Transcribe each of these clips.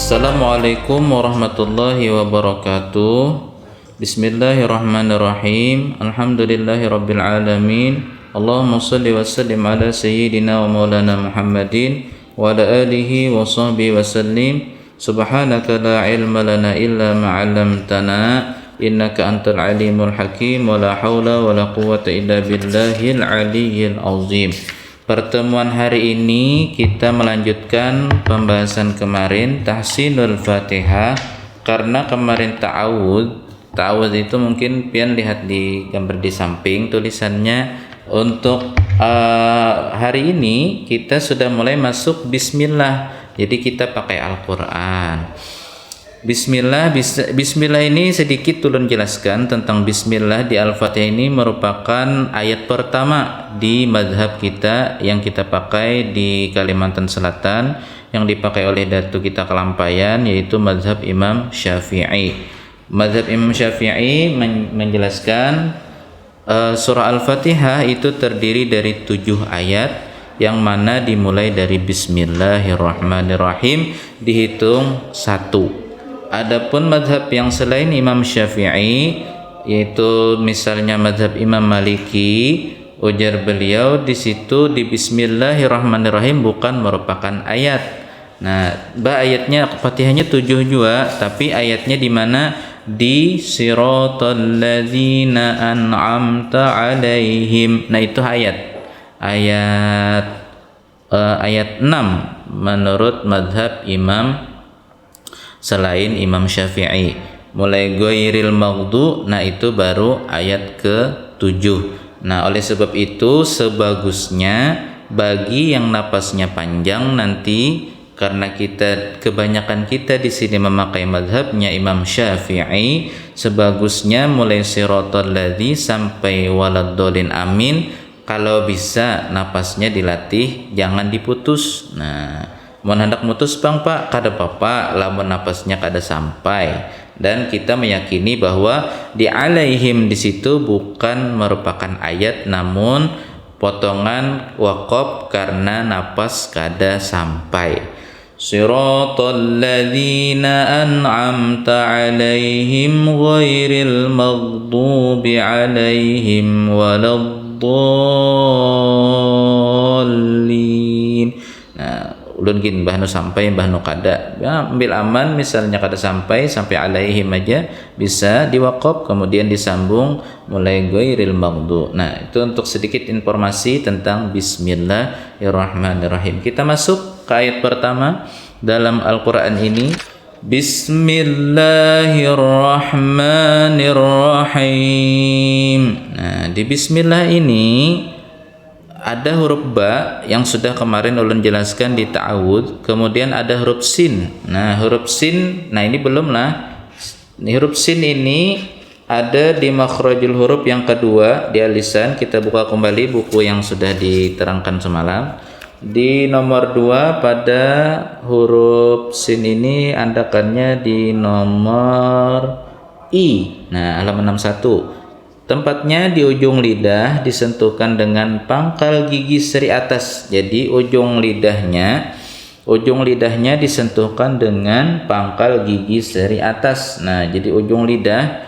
Assalamualaikum warahmatullahi wabarakatuh. Bismillahirrahmanirrahim. Alhamdulillahirabbil alamin. Allahumma shalli wa sallim ala sayyidina wa maulana Muhammadin wa ala alihi wa sahbihi wa sallim. Subhanaka la ilma lana illa ma 'allamtana innaka antal alimul hakim wa la haula wa la quwwata illa billahil aliyyil azim. Pertemuan hari ini kita melanjutkan pembahasan kemarin tahsinul Fatihah, karena kemarin ta'awudz itu mungkin pian lihat di gambar di samping tulisannya. Untuk hari ini kita sudah mulai masuk bismillah, jadi kita pakai Al-Quran. Bismillah ini sedikit ulun jelaskan tentang bismillah di Al-Fatihah. Ini merupakan ayat pertama di mazhab kita yang kita pakai di Kalimantan Selatan, yang dipakai oleh datu kita Kelampayan, yaitu mazhab Imam Syafi'i. Mazhab Imam Syafi'i menjelaskan surah Al-Fatihah itu terdiri dari 7 ayat, yang mana dimulai dari Bismillahirrahmanirrahim dihitung 1. Adapun mazhab yang selain Imam Syafi'i, yaitu misalnya mazhab Imam Maliki, ujar beliau di situ di Bismillahirrahmanirrahim bukan merupakan ayat. Nah, ayatnya Fatihahnya 7 juga, tapi ayatnya di mana? Di siratal ladzina an'amta 'alaihim. Nah, itu ayat 6 menurut mazhab Imam selain Imam Syafi'i. Mulai ghairil maghdu, nah itu baru ayat ke-7. Nah, oleh sebab itu sebagusnya bagi yang napasnya panjang nanti, karena kebanyakan kita di sini memakai mazhabnya Imam Syafi'i, sebagusnya mulai siratal ladzi sampai waladdallin amin. Kalau bisa napasnya dilatih, jangan diputus. Nah, mun hendak mutus bang pak kada apa-apa, lamun napasnya kada sampai. Dan kita meyakini bahwa di alaihim di situ bukan merupakan ayat, namun potongan waqaf karena napas kada sampai. Siratal ladzina an'amta 'alaihim ghairil maghdubi 'alaihim waladdallin. Nah, ulun gin bahnu sampai bahnu kada, ya, ambil aman. Misalnya kada sampai alaihim aja bisa diwaqaf, kemudian disambung mulai ghairil maghdu. Nah, itu untuk sedikit informasi tentang Bismillahirrahmanirrahim. Kita masuk ke ayat pertama dalam Al-Quran ini. Bismillahirrahmanirrahim. Nah, di Bismillah ini ada huruf ba yang sudah kemarin ulun jelaskan di ta'awudz, kemudian ada huruf sin. Nah, huruf sin, nah ini belum lah. Huruf sin ini ada di makhrajul huruf yang kedua di lisan. Kita buka kembali buku yang sudah diterangkan semalam. Di nomor 2 pada huruf sin ini andakannya di nomor I. Nah, halaman 61. Tempatnya di ujung lidah disentuhkan dengan pangkal gigi seri atas. Jadi ujung lidahnya disentuhkan dengan pangkal gigi seri atas. Nah, jadi ujung lidah,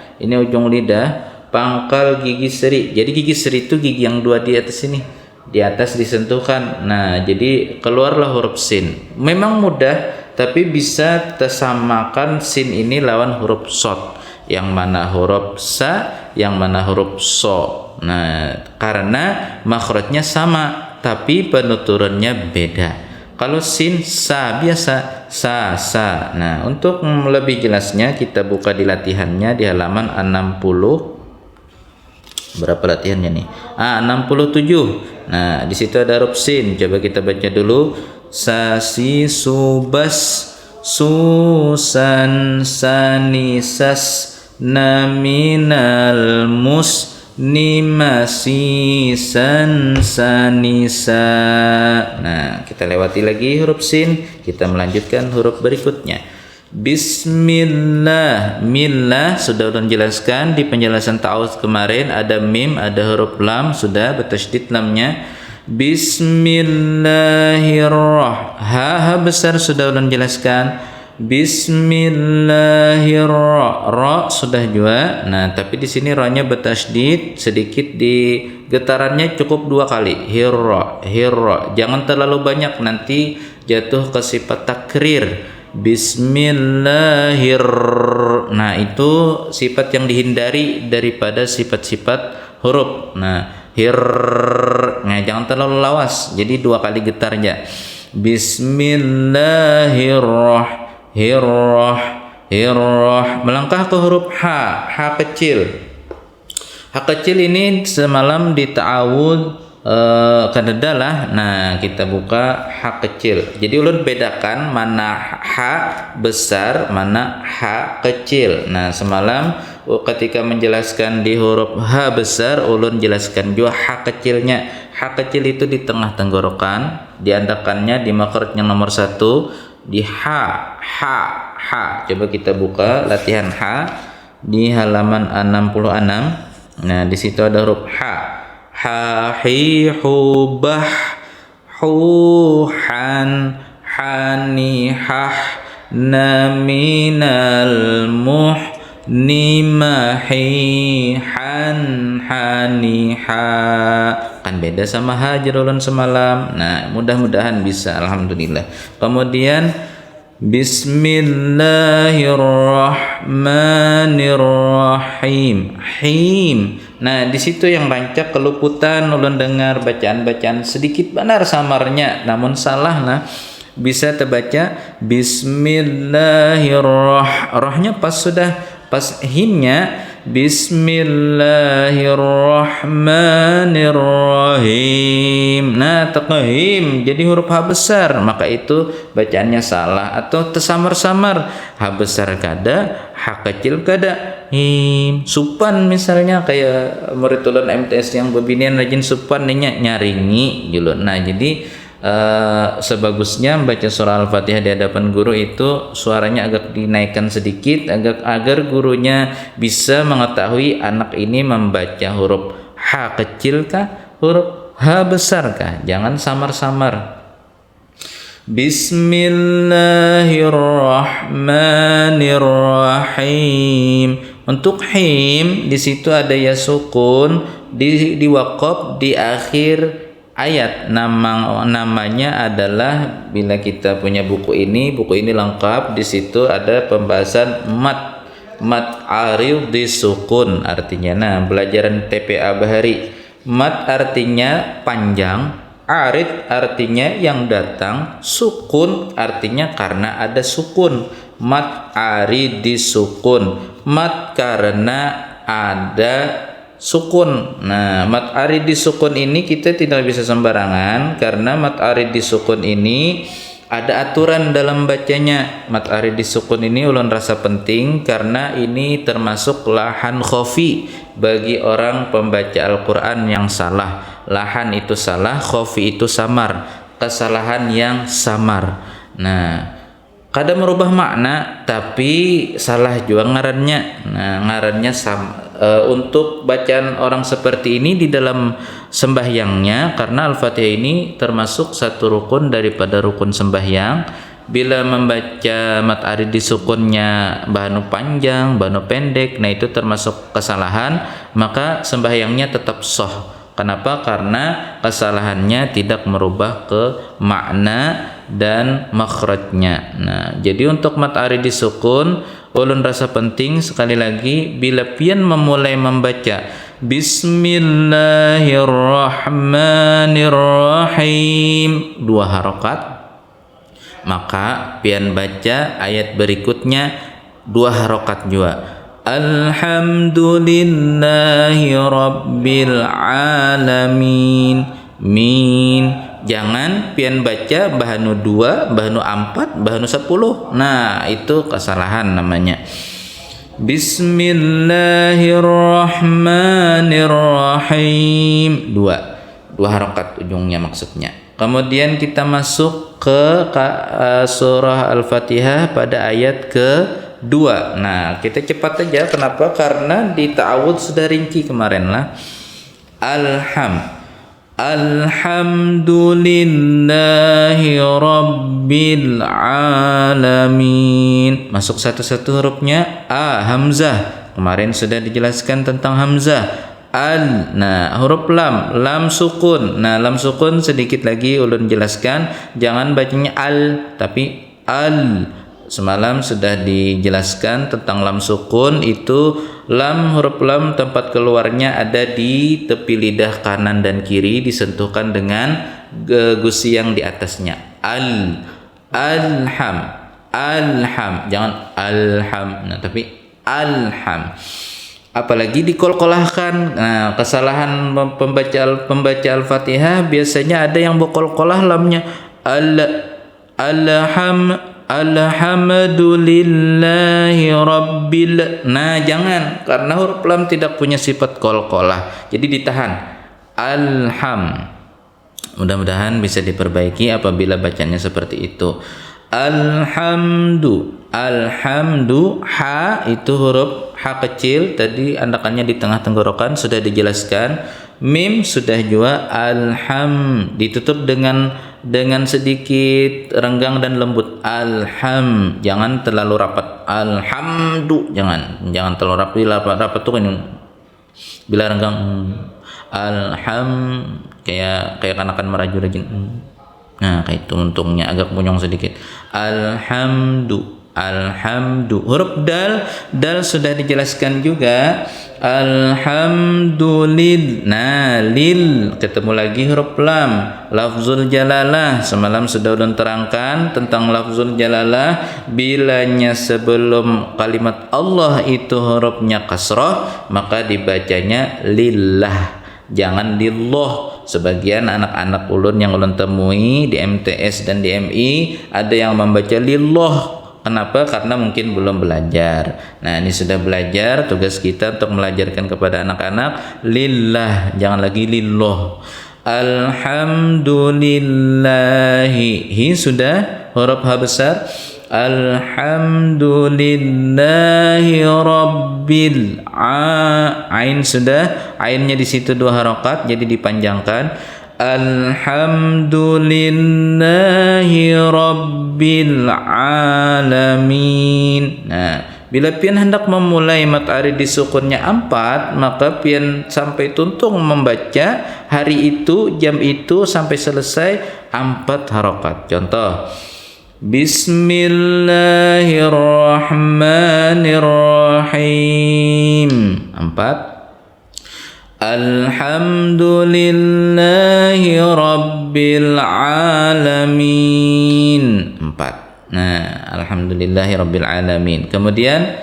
pangkal gigi seri. Jadi gigi seri itu gigi yang 2 di atas ini. Di atas disentuhkan. Nah, jadi keluarlah huruf sin. Memang mudah, tapi bisa tersamakan sin ini lawan huruf shad. Yang mana huruf sa, yang mana huruf so. Nah, karena makhrajnya sama tapi penuturannya beda. Kalau sin sa biasa, sa. Nah, untuk lebih jelasnya kita buka di latihannya di halaman 60. Berapa latihannya nih? 67. Nah, di situ ada huruf sin. Coba kita baca dulu. Sa si subas susan sanisas naminal musnimasi sanisa. Nah, kita lewati lagi huruf sin, kita melanjutkan huruf berikutnya. Bismillah. Millah sudah ulun jelaskan di penjelasan ta'awudz kemarin. Ada mim, ada huruf lam, sudah bertasydid lamnya. Bismillahirrahmanirrahim. Ha besar sudah ulun jelaskan. Ra sudah juga. Nah, tapi di sini ra-nya bertasydid sedikit, di getarannya cukup 2 kali. Hirra. Jangan terlalu banyak, nanti jatuh ke sifat takrir. Bismillahir. Nah, itu sifat yang dihindari daripada sifat-sifat huruf. Nah, nah, jangan terlalu lawas. Jadi 2 kali getarnya. Melangkah ke huruf ha kecil. Ha kecil ini semalam di ta'awud kadadalah. Nah, kita buka ha kecil. Jadi ulun bedakan mana ha besar, mana ha kecil. Nah, semalam ketika menjelaskan di huruf ha besar, ulun jelaskan juga ha kecilnya. Ha kecil itu di tengah tenggorokan, diandakannya di makhraj yang nomor 1 di ha. Coba kita buka latihan ha di halaman 66. Nah, di situ ada huruf ha. Ha hi hu bah hu han hani hah na minal muh ni mahi han hani ha. Kan beda sama ha ulun semalam. Nah, mudah-mudahan bisa, alhamdulillah. Kemudian Bismillahirrahmanirrahim. Nah, di situ yang rancak keluputan ulun dengar bacaan-bacaan sedikit benar samarnya, namun salah lah. Bisa terbaca Bismillahirrahmanirrahim. Pas himnya Bismillahirrahmanirrahim. Nah, taqhim jadi huruf ha besar, maka itu bacaannya salah atau tersamar-samar. Ha besar kada, ha kecil kada. Him. Supan misalnya kayak murid ulun MTS yang bebinian rajin supan nyaringi gitu. Nah, jadi sebagusnya membaca surah Al-Fatihah di hadapan guru itu suaranya agak dinaikkan sedikit agar gurunya bisa mengetahui anak ini membaca huruf ha kecil kah, huruf ha besar kah. Jangan samar-samar. Bismillahirrahmanirrahim. Untuk him di situ ada ya sukun di waqaf di akhir ayat. Namanya adalah, bila kita punya buku ini lengkap, di situ ada pembahasan mat arid disukun artinya. Nah, pelajaran TPA Bahari, mat artinya panjang, arid artinya yang datang, sukun artinya karena ada sukun. Mat arid disukun, mat karena ada sukun. Nah, mat arid disukun ini kita tidak bisa sembarangan, karena mat arid disukun ini ada aturan dalam bacanya. Mat arid disukun ini ulun rasa penting karena ini termasuk lahan khofi bagi orang pembaca Al-Quran yang salah. Lahan itu salah, khofi itu samar, kesalahan yang samar. Nah, kadang merubah makna tapi salah juga ngarannya. Nah, ngarannya untuk bacaan orang seperti ini di dalam sembahyangnya, karena Al-Fatihah ini termasuk satu rukun daripada rukun sembahyang. Bila membaca mat arid disukunnya bahanu panjang, bahanu pendek, nah itu termasuk kesalahan, maka sembahyangnya tetap sah. Kenapa? Karena kesalahannya tidak merubah ke makna dan makhrajnya. Nah, jadi untuk mat arid disukun ulun rasa penting sekali lagi bila pian memulai membaca Bismillahirrahmanirrahim 2 harokat, maka pian baca ayat berikutnya 2 harokat juga. Alhamdulillahi rabbil alamin. Jangan pian baca bahanu 2, bahanu 4, bahanu 10. Nah, itu kesalahan namanya. Bismillahirrahmanirrahim. 2 harokat ujungnya maksudnya. Kemudian kita masuk ke surah Al-Fatihah pada ayat ke-2. Nah, kita cepat aja. Kenapa? Karena di ta'awud sudah rinci kemarin lah. Alhamdulillahi Rabbil Alamin. Masuk satu-satu hurufnya. A, hamzah. Kemarin sudah dijelaskan tentang hamzah. Al, nah huruf lam, lam sukun. Nah lam sukun sedikit lagi ulun jelaskan, jangan bacanya al tapi al. Semalam sudah dijelaskan tentang lam sukun, itu lam, huruf lam tempat keluarnya ada di tepi lidah kanan dan kiri, disentuhkan dengan gusi yang di atasnya. Al, alham, alham, jangan alham, nah tapi alham. Apalagi dikolkolahkan. Nah, kesalahan pembaca Al-Fatihah biasanya ada yang berkolkolah lamnya. Alhamdulillahi Rabbil. Nah, jangan, karena huruf lam tidak punya sifat kolkolah. Jadi ditahan. Alham. Mudah-mudahan bisa diperbaiki apabila bacanya seperti itu. Alhamdu, alhamdu, ha itu huruf ha kecil, tadi andakannya di tengah tenggorokan sudah dijelaskan. Mim sudah juga. Alham ditutup dengan sedikit renggang dan lembut. Alham, jangan terlalu rapat. Alhamdu, jangan terlalu rapat tuh ini. Bila renggang, alham kayak kanakan meraju-rajin. Nah, kayak itu untungnya agak munyong sedikit. Alhamdu, alhamdu. Huruf dal, dal sudah dijelaskan juga. Alhamdulillah. Nah, lil ketemu lagi huruf lam. Lafzul jalalah semalam sudah ulun terangkan tentang lafzul jalalah. Bilanya sebelum kalimat Allah itu hurufnya kasrah, maka dibacanya lillah, jangan lillah. Sebagian anak-anak ulun yang ulun temui di MTS dan di MI ada yang membaca lillah. Kenapa? Karena mungkin belum belajar. Nah, ini sudah belajar, tugas kita untuk melajarkan kepada anak-anak lillah, jangan lagi lillah. Alhamdulillahi, hi sudah huruf ha besar. Alhamdulillahi Rabbil Ain sudah, ainnya di situ 2 harokat jadi dipanjangkan. Alhamdulillahi Rabbil Alamin. Nah, bila pian hendak memulai mat ari disukunnya 4, maka pian sampai tuntung membaca hari itu, jam itu sampai selesai 4 harokat. Contoh, Bismillahirrahmanirrahim 4. Alhamdulillahi Rabbil Alamin 4. Nah, Alhamdulillahi Rabbil Alamin. Kemudian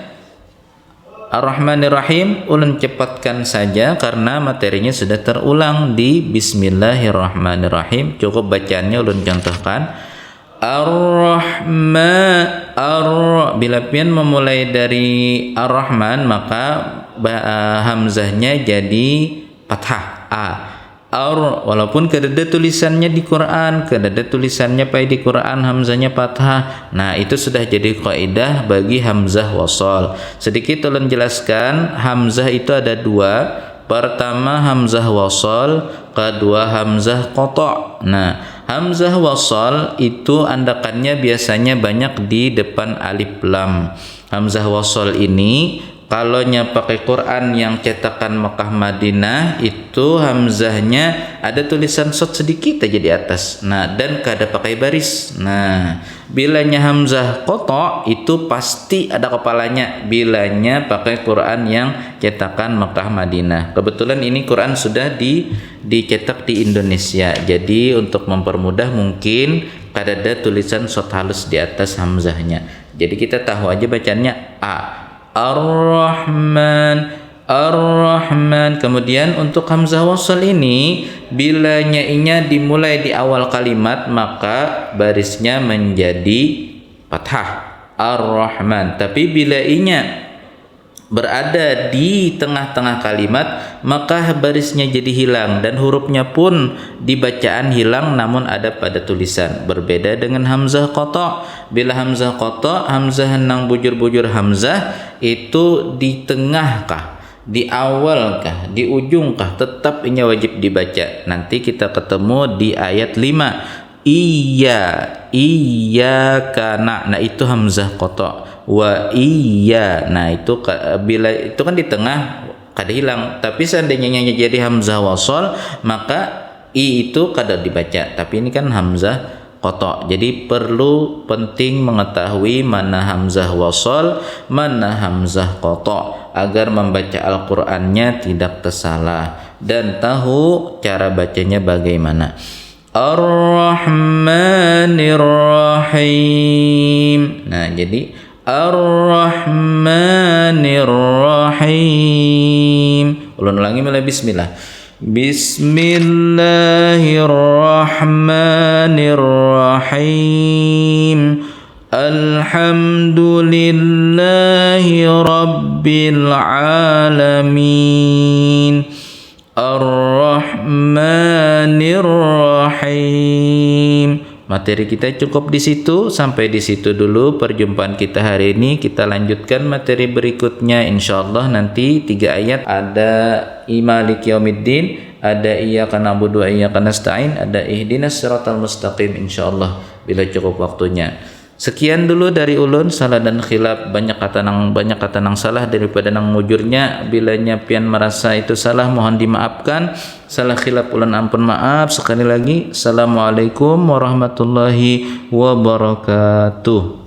Ar-Rahmanir-Rahim ulun cepatkan saja karena materinya sudah terulang di Bismillahirrahmanirrahim. Cukup bacaannya ulun contohkan. Ar-Rahman, bila pian memulai dari Ar-Rahman maka hamzahnya jadi fathah a. Walaupun kedada tulisannya di Quran, di Quran hamzahnya fathah. Nah, itu sudah jadi kaidah bagi hamzah wasal. Sedikit ulun jelaskan, hamzah itu ada 2. Pertama hamzah wasal, kedua hamzah qata'. Nah, hamzah wasal itu andakannya biasanya banyak di depan alif lam. Hamzah wasal ini kalau pakai Quran yang cetakan Mekah Madinah itu hamzahnya ada tulisan shot sedikit aja di atas. Nah, dan kada pakai baris. Nah, bilanya hamzah qata itu pasti ada kepalanya bilanya pakai Quran yang cetakan Mekah Madinah. Kebetulan ini Quran sudah dicetak di Indonesia. Jadi untuk mempermudah mungkin kada ada tulisan shot halus di atas hamzahnya. Jadi kita tahu aja bacanya a. Ar-Rahman, Ar-Rahman. Kemudian untuk hamzah wasal ini bila nya dimulai di awal kalimat maka barisnya menjadi fathah Ar-Rahman. Tapi bila nya berada di tengah-tengah kalimat maka barisnya jadi hilang dan hurufnya pun di bacaan hilang namun ada pada tulisan. Berbeda dengan hamzah qata'. Bila hamzah qata', hamzah nang bujur-bujur hamzah itu di tengah kah? di awal kah, di ujung kah, tetap ini wajib dibaca. Nanti kita ketemu di ayat 5. Iyyaka nah itu hamzah qata. Wa nah itu bila itu kan di tengah kada hilang, tapi seandainya jadi hamzah wasol maka itu kada dibaca, tapi ini kan hamzah qata. Jadi perlu penting mengetahui mana hamzah wasol, mana hamzah qata agar membaca Al-Qur'annya tidak tersalah dan tahu cara bacanya bagaimana. Ar-Rahmanir Rahim. Nah, jadi Ar-Rahmanir Rahim. Ulang-ulangi mulai bismillah. Bismillahirrahmanirrahim. Alhamdulillahi Rabbil Alamin. Ar-Rahmanir-Rahim. Materi kita cukup di situ, sampai di situ dulu perjumpaan kita hari ini. Kita lanjutkan materi berikutnya insyaallah nanti 3 ayat, ada Maliki Yaumiddin, ada Iyyaka na'budu wa iyyaka nasta'in, ada Ihdinas siratal mustaqim insyaallah bila cukup waktunya. Sekian dulu dari ulun, salah dan khilaf banyak kata nang salah daripada nang mujurnya. Bila pian merasa itu salah mohon dimaafkan, salah khilaf ulun ampun maaf. Sekali lagi assalamualaikum warahmatullahi wabarakatuh.